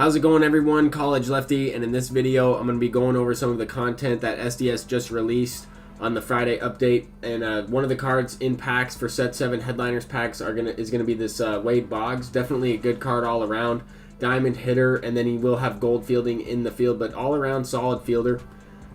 How's it going, everyone? College Lefty, and in this video I'm going to be going over some of the content that SDS just released on the Friday update. And one of the cards in packs for set 7 headliners packs is going to be this Boggs. Definitely a good card all around. Diamond hitter, and then he will have gold fielding in the field, but all around solid fielder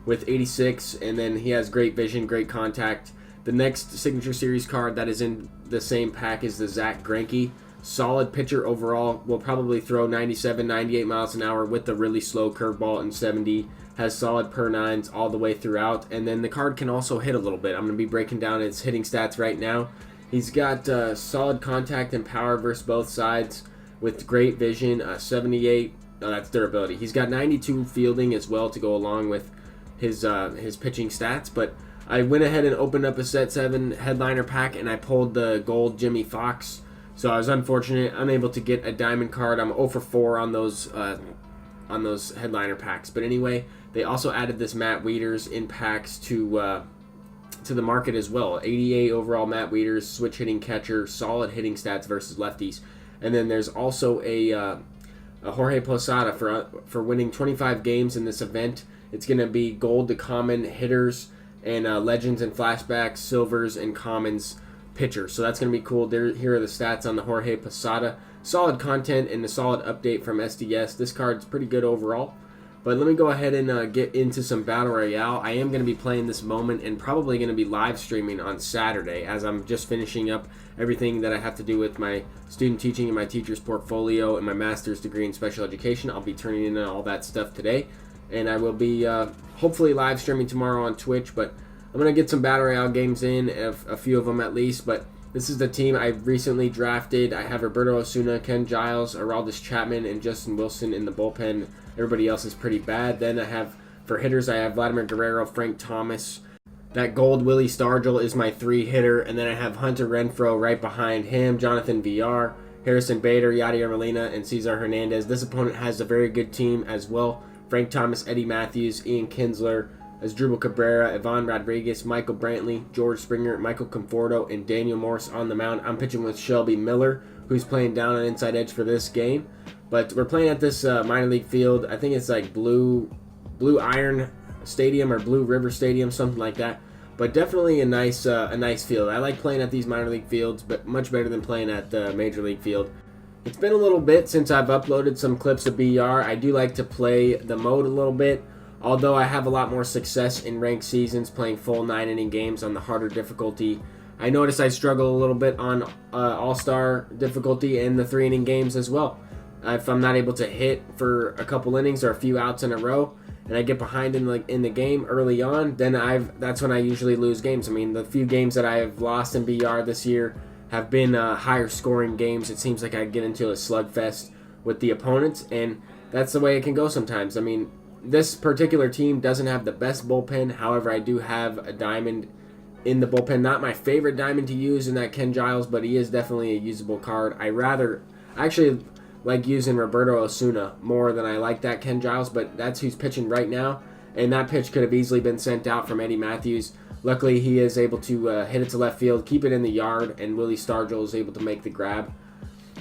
with 86, and then he has great vision, great contact. The next signature series card that is in the same pack is the Zack Greinke. Solid pitcher overall, will probably throw 97, 98 miles an hour with the really slow curveball and 70. Has solid per nines all the way throughout, and then the card can also hit a little bit. I'm going to be breaking down its hitting stats right now. He's got solid contact and power versus both sides with great vision, 78, that's durability. He's got 92 fielding as well to go along with his pitching stats, but I went ahead and opened up a set 7 headliner pack and I pulled the gold Jimmy Fox. So I was unable to get a diamond card. I'm 0 for 4 on those headliner packs. But anyway, they also added this Matt Wieters in packs to the market as well. 88 overall Matt Wieters, switch hitting catcher, solid hitting stats versus lefties. And then there's also a Jorge Posada for winning 25 games in this event. It's going to be gold to common hitters and legends and flashbacks, silvers and commons pitcher. So that's going to be cool. Here are the stats on the Jorge Posada. Solid content and a solid update from SDS. This card's pretty good overall. But let me go ahead and get into some Battle Royale. I am going to be playing this moment and probably going to be live streaming on Saturday as I'm just finishing up everything that I have to do with my student teaching and my teacher's portfolio and my master's degree in special education. I'll be turning in all that stuff today. And I will be hopefully live streaming tomorrow on Twitch, but I'm going to get some Battle Royale games in, a few of them at least, but this is the team I recently drafted. I have Roberto Osuna, Ken Giles, Aroldis Chapman, and Justin Wilson in the bullpen. Everybody else is pretty bad. Then I have, for hitters, I have Vladimir Guerrero, Frank Thomas. That gold Willie Stargell is my 3 hitter, and then I have Hunter Renfroe right behind him, Jonathan VR, Harrison Bader, Yadier Molina, and Cesar Hernandez. This opponent has a very good team as well. Frank Thomas, Eddie Matthews, Ian Kinsler, Asdrubal Cabrera, Ivan Rodriguez, Michael Brantley, George Springer, Michael Conforto, and Daniel Morse on the mound. I'm pitching with Shelby Miller, who's playing down on inside edge for this game. But we're playing at this minor league field. I think it's like Blue Iron Stadium or Blue River Stadium, something like that. But definitely a nice field. I like playing at these minor league fields, but much better than playing at the major league field. It's been a little bit since I've uploaded some clips of BR. I do like to play the mode a little bit, although I have a lot more success in ranked seasons playing full 9-inning games on the harder difficulty. I notice I struggle a little bit on all-star difficulty and the 3-inning games as well. If I'm not able to hit for a couple innings or a few outs in a row, and I get behind in the game early on, then that's when I usually lose games. I mean, the few games that I have lost in BR this year have been higher scoring games. It seems like I get into a slugfest with the opponents, and that's the way it can go sometimes. I mean, this particular team doesn't have the best bullpen. However, I do have a diamond in the bullpen. Not my favorite diamond to use in that Ken Giles, but he is definitely a usable card. I actually like using Roberto Osuna more than I like that Ken Giles, but that's who's pitching right now, and that pitch could have easily been sent out from Eddie Matthews. Luckily, he is able to hit it to left field, keep it in the yard, and Willie Stargell is able to make the grab.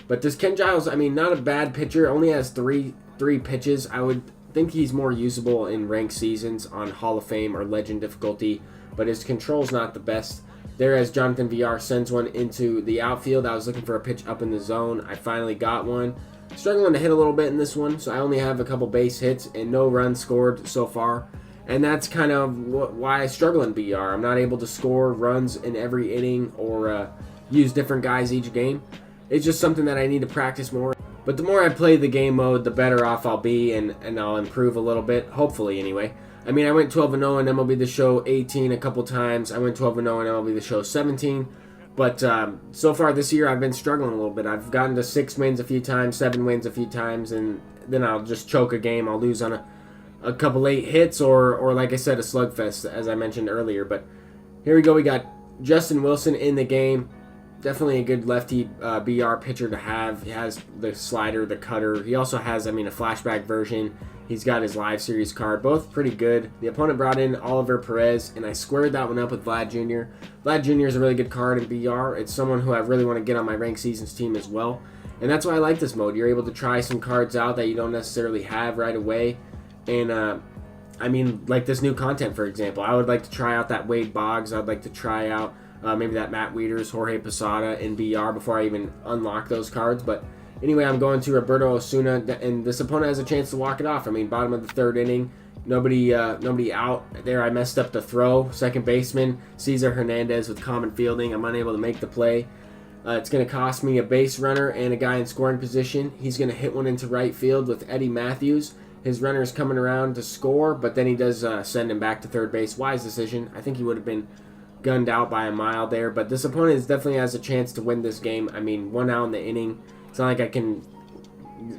But this Ken Giles, I mean, not a bad pitcher. Only has three pitches. I would think he's more usable in ranked seasons on Hall of Fame or Legend difficulty, but his control's not the best. There as Jonathan VR sends one into the outfield. I was looking for a pitch up in the zone. I finally got one. Struggling to hit a little bit in this one, so I only have a couple base hits and no runs scored so far. And that's kind of why I struggle in BR. I'm not able to score runs in every inning or use different guys each game. It's just something that I need to practice more. But the more I play the game mode, the better off I'll be, and I'll improve a little bit, hopefully anyway. I mean, I went 12-0 in MLB The Show 18 a couple times. I went 12-0 in MLB The Show 17. But so far this year, I've been struggling a little bit. I've gotten to 6 wins a few times, 7 wins a few times, and then I'll just choke a game. I'll lose on a couple late hits or like I said, a slugfest, as I mentioned earlier. But here we go. We got Justin Wilson in the game. Definitely a good lefty BR pitcher to have. He has the slider, the cutter. He also has, a flashback version. He's got his live series card. Both pretty good. The opponent brought in Oliver Perez, and I squared that one up with Vlad Jr. Vlad Jr. is a really good card in BR. It's someone who I really want to get on my ranked seasons team as well. And that's why I like this mode. You're able to try some cards out that you don't necessarily have right away. And I mean, like this new content, for example, I would like to try out that Wade Boggs. I'd like to try out maybe that Matt Wieters, Jorge Posada in BR before I even unlock those cards. But anyway, I'm going to Roberto Osuna, and this opponent has a chance to walk it off. I mean, bottom of the third inning, nobody out there. I messed up the throw. Second baseman, Cesar Hernandez with common fielding. I'm unable to make the play. It's going to cost me a base runner and a guy in scoring position. He's going to hit one into right field with Eddie Matthews. His runner is coming around to score, but then he does send him back to third base. Wise decision. I think he would have been gunned out by a mile there, but this opponent definitely has a chance to win this game. I mean, 1 out in the inning. It's not like I can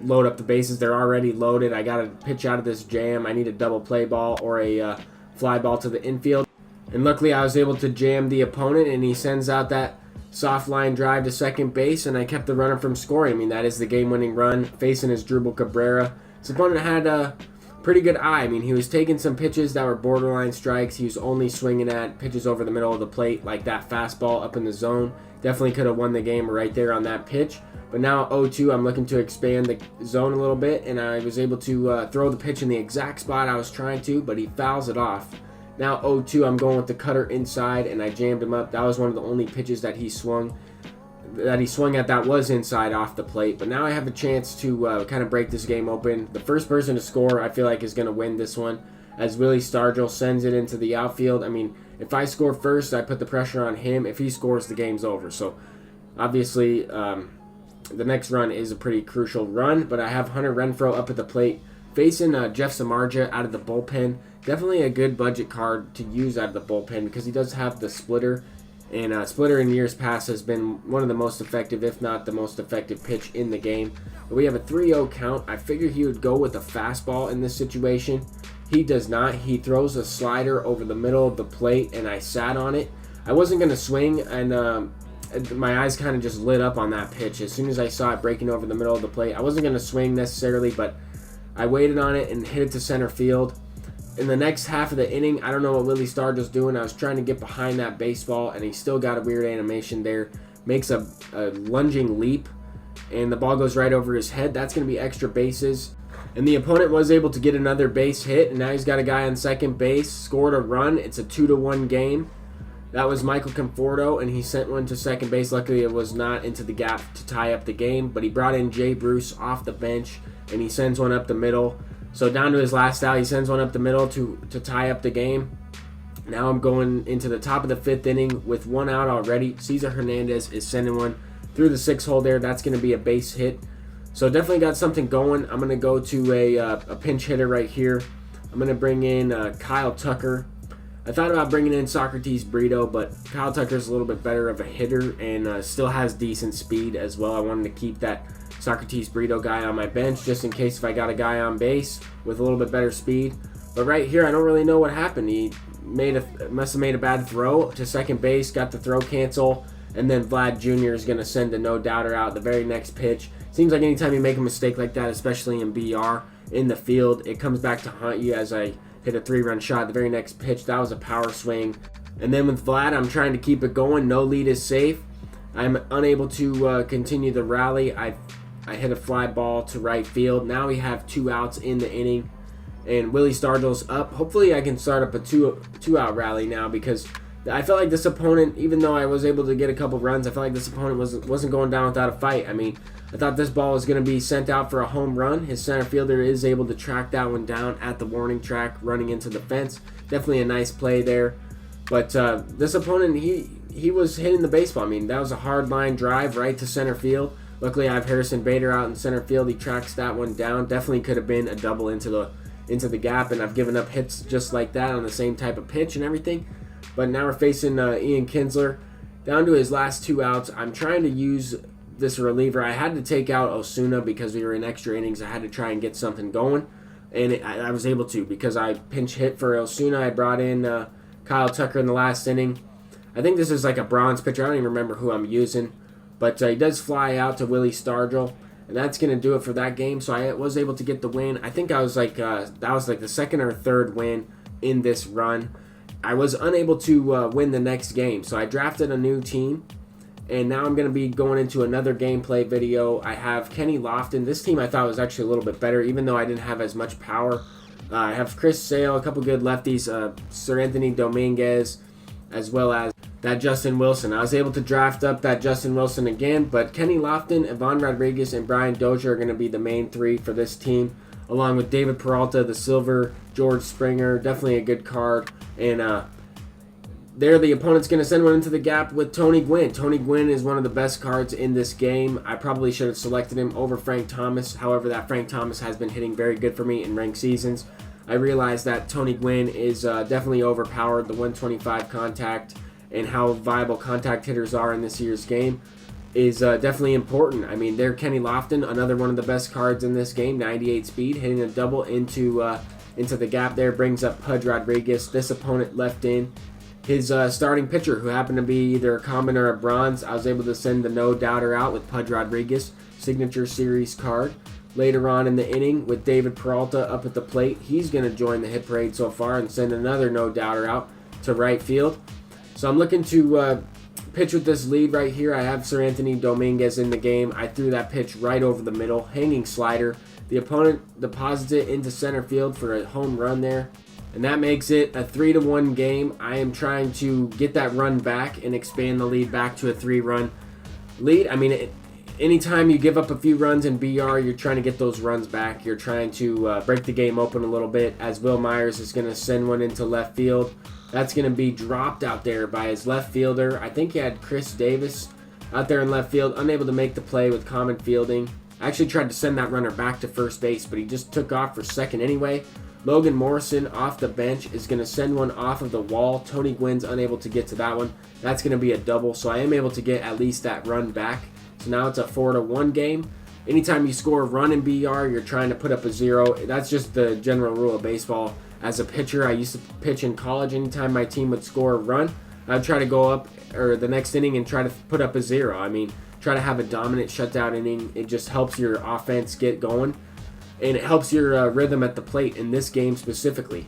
load up the bases. They're already loaded. I got to pitch out of this jam. I need a double play ball or a fly ball to the infield. And luckily, I was able to jam the opponent, and he sends out that soft line drive to second base, and I kept the runner from scoring. I mean, that is the game-winning run, facing his Drupal Cabrera. His opponent had a pretty good eye. I mean, he was taking some pitches that were borderline strikes. He was only swinging at pitches over the middle of the plate, like that fastball up in the zone. Definitely could have won the game right there on that pitch. But now 0-2, I'm looking to expand the zone a little bit, and I was able to throw the pitch in the exact spot I was trying to, but he fouls it off. Now 0-2, I'm going with the cutter inside, and I jammed him up. That was one of the only pitches that he swung at that was inside off the plate. But now I have a chance to kind of break this game open. The first person to score, I feel like, is going to win this one, as Willie Stargell sends it into the outfield. I mean, if I score first, I put the pressure on him. If he scores, the game's over. So obviously, the next run is a pretty crucial run, but I have Hunter Renfroe up at the plate facing Jeff Samardzija out of the bullpen. Definitely a good budget card to use out of the bullpen because he does have the splitter, and splitter in years past has been one of the most effective, if not the most effective pitch in the game. But we have a 3-0 count. I figured he would go with a fastball in this situation. He does not. He throws a slider over the middle of the plate, and I sat on it. I wasn't going to swing, and my eyes kind of just lit up on that pitch. As soon as I saw it breaking over the middle of the plate, I wasn't going to swing necessarily, but I waited on it and hit it to center field. In the next half of the inning, I don't know what Willie Stargell's doing. I was trying to get behind that baseball, and he still got a weird animation there. Makes a lunging leap, and the ball goes right over his head. That's going to be extra bases. And the opponent was able to get another base hit, and now he's got a guy on second base. Scored a run. It's a 2-1 game. That was Michael Conforto, and he sent one to second base. Luckily, it was not into the gap to tie up the game, but he brought in Jay Bruce off the bench, and he sends one up the middle. So down to his last out, he sends one up the middle to tie up the game. Now I'm going into the top of the 5th inning with 1 out already. Cesar Hernandez is sending one through the 6 hole there. That's going to be a base hit. So definitely got something going. I'm going to go to a pinch hitter right here. I'm going to bring in Kyle Tucker. I thought about bringing in Socrates Brito, but Kyle Tucker's a little bit better of a hitter and still has decent speed as well. I wanted to keep that Socrates Brito guy on my bench just in case if I got a guy on base with a little bit better speed. But right here, I don't really know what happened. He must have made a bad throw to second base, got the throw cancel, and then Vlad Jr. is going to send a no-doubter out the very next pitch. Seems like anytime you make a mistake like that, especially in BR, in the field, it comes back to haunt you as I hit a 3-run shot the very next pitch. That was a power swing. And then with Vlad, I'm trying to keep it going. No lead is safe. I'm unable to continue the rally. I hit a fly ball to right field. Now we have 2 outs in the inning, and Willie Stargell's up. Hopefully I can start up a two-out rally now because I felt like this opponent, even though I was able to get a couple runs, I felt like this opponent wasn't going down without a fight. I mean, I thought this ball was going to be sent out for a home run. His center fielder is able to track that one down at the warning track, running into the fence. Definitely a nice play there. But this opponent, he was hitting the baseball. I mean, that was a hard line drive right to center field. Luckily, I have Harrison Bader out in center field. He tracks that one down. Definitely could have been a double into the gap, and I've given up hits just like that on the same type of pitch and everything. But now we're facing Ian Kinsler. Down to his last 2 outs. I'm trying to use this reliever. I had to take out Osuna because we were in extra innings. I had to try and get something going, and I was able to because I pinch hit for Osuna. I brought in Kyle Tucker in the last inning. I think this is like a bronze pitcher. I don't even remember who I'm using. But he does fly out to Willie Stargell, and that's going to do it for that game. So I was able to get the win. I think I was like that was like the 2nd or 3rd win in this run. I was unable to win the next game, so I drafted a new team, And now I'm going to be going into another gameplay video. I have Kenny Lofton. This team I thought was actually a little bit better, even though I didn't have as much power. I have Chris Sale, a couple good lefties, Sir Anthony Dominguez, as well as that Justin Wilson. I was able to draft up that Justin Wilson again, but Kenny Lofton, Ivan Rodriguez, and Brian Dozier are going to be the main three for this team, along with David Peralta, the silver, George Springer, definitely a good card. And there, the opponent's going to send one into the gap with Tony Gwynn. Tony Gwynn is one of the best cards in this game. I probably should have selected him over Frank Thomas. However, that Frank Thomas has been hitting very good for me in ranked seasons. I realized that Tony Gwynn is definitely overpowered. The 125 contact and how viable contact hitters are in this year's game is definitely important. I mean, there Kenny Lofton, another one of the best cards in this game, 98 speed, hitting a double into the gap there, brings up Pudge Rodriguez. This opponent left in his starting pitcher, who happened to be either a common or a bronze. I was able to send the no doubter out with Pudge Rodriguez, signature series card. Later on in the inning, with David Peralta up at the plate, he's going to join the hit parade so far and send another no doubter out to right field. So I'm looking to pitch with this lead right here. I have Sir Anthony Dominguez in the game. I threw that pitch right over the middle, hanging slider. The opponent deposits it into center field for a home run there. And that makes it a 3-1 game. I am trying to get that run back and expand the lead back to a 3-run lead. I mean, anytime you give up a few runs in BR, you're trying to get those runs back. You're trying to break the game open a little bit, as Will Myers is going to send one into left field. That's going to be dropped out there by his left fielder. I think he had Chris Davis out there in left field, unable to make the play with common fielding. I actually tried to send that runner back to first base, but he just took off for second anyway. Logan Morrison off the bench is going to send one off of the wall. Tony Gwynn's unable to get to that one. That's going to be a double, so I am able to get at least that run back. So now it's a 4-1 game. Anytime you score a run in BR, you're trying to put up a 0. That's just the general rule of baseball. As a pitcher, I used to pitch in college. Anytime my team would score a run, I'd try to go up or the next inning and try to put up a 0. I mean, try to have a dominant shutout inning. It just helps your offense get going. And it helps your rhythm at the plate in this game specifically.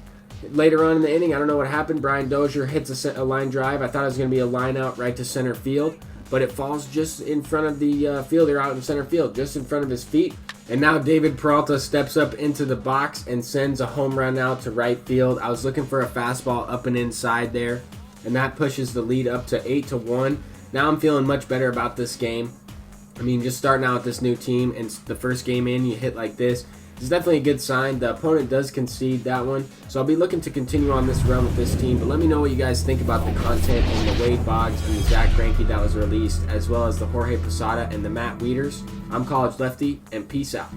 Later on in the inning, I don't know what happened. Brian Dozier hits a line drive. I thought it was going to be a line out right to center field, but it falls just in front of the fielder out in center field, just in front of his feet. And now David Peralta steps up into the box and sends a home run out to right field. I was looking for a fastball up and inside there, and that pushes the lead up to 8-1. Now I'm feeling much better about this game. I mean, just starting out with this new team and the first game in, you hit like this. It's definitely a good sign. The opponent does concede that one, so I'll be looking to continue on this run with this team. But let me know what you guys think about the content in the Wade Boggs and the Zack Greinke that was released, as well as the Jorge Posada and the Matt Wieters. I'm College Lefty, and peace out.